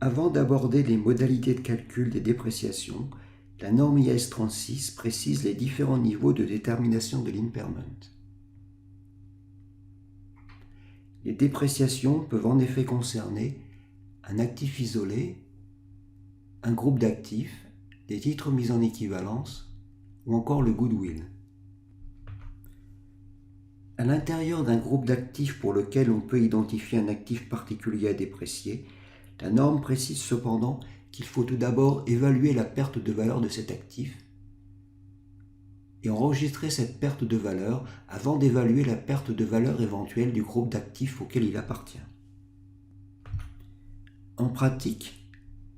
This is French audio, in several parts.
Avant d'aborder les modalités de calcul des dépréciations, la norme IAS 36 précise les différents niveaux de détermination de l'impairment. Les dépréciations peuvent en effet concerner un actif isolé, un groupe d'actifs, des titres mis en équivalence ou encore le goodwill. À l'intérieur d'un groupe d'actifs pour lequel on peut identifier un actif particulier à déprécier, la norme précise cependant qu'il faut tout d'abord évaluer la perte de valeur de cet actif et enregistrer cette perte de valeur avant d'évaluer la perte de valeur éventuelle du groupe d'actifs auquel il appartient. En pratique,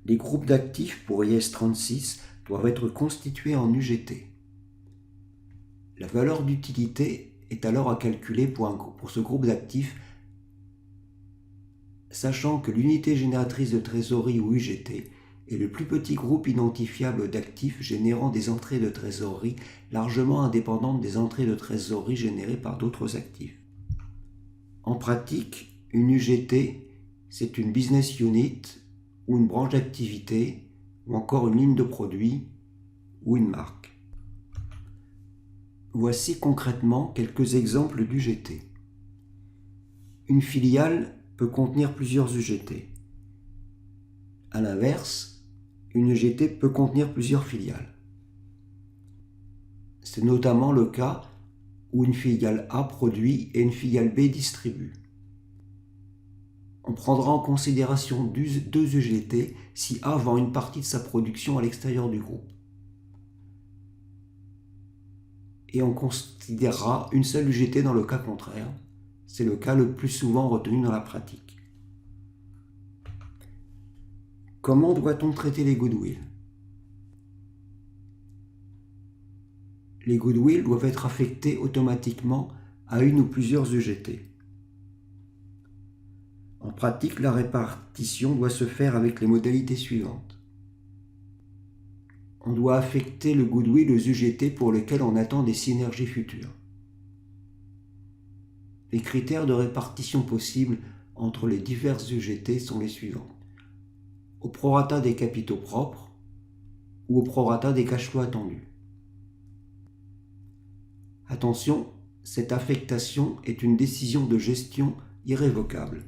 les groupes d'actifs pour IAS 36 doivent être constitués en UGT. La valeur d'utilité est alors à calculer pour ce groupe d'actifs, sachant que l'unité génératrice de trésorerie ou UGT est le plus petit groupe identifiable d'actifs générant des entrées de trésorerie largement indépendantes des entrées de trésorerie générées par d'autres actifs. En pratique, une UGT, c'est une business unit ou une branche d'activité ou encore une ligne de produit ou une marque. Voici concrètement quelques exemples d'UGT. Une filiale peut contenir plusieurs UGT. A l'inverse, une UGT peut contenir plusieurs filiales. C'est notamment le cas où une filiale A produit et une filiale B distribue. On prendra en considération deux UGT si A vend une partie de sa production à l'extérieur du groupe. Et on considérera une seule UGT dans le cas contraire. C'est le cas le plus souvent retenu dans la pratique. Comment doit-on traiter les goodwill? Les goodwill doivent être affectés automatiquement à une ou plusieurs UGT. En pratique, la répartition doit se faire avec les modalités suivantes. On doit affecter le goodwill aux UGT pour lesquels on attend des synergies futures. Les critères de répartition possibles entre les diverses UGT sont les suivants. Au prorata des capitaux propres ou au prorata des cash flows attendus. Attention, cette affectation est une décision de gestion irrévocable.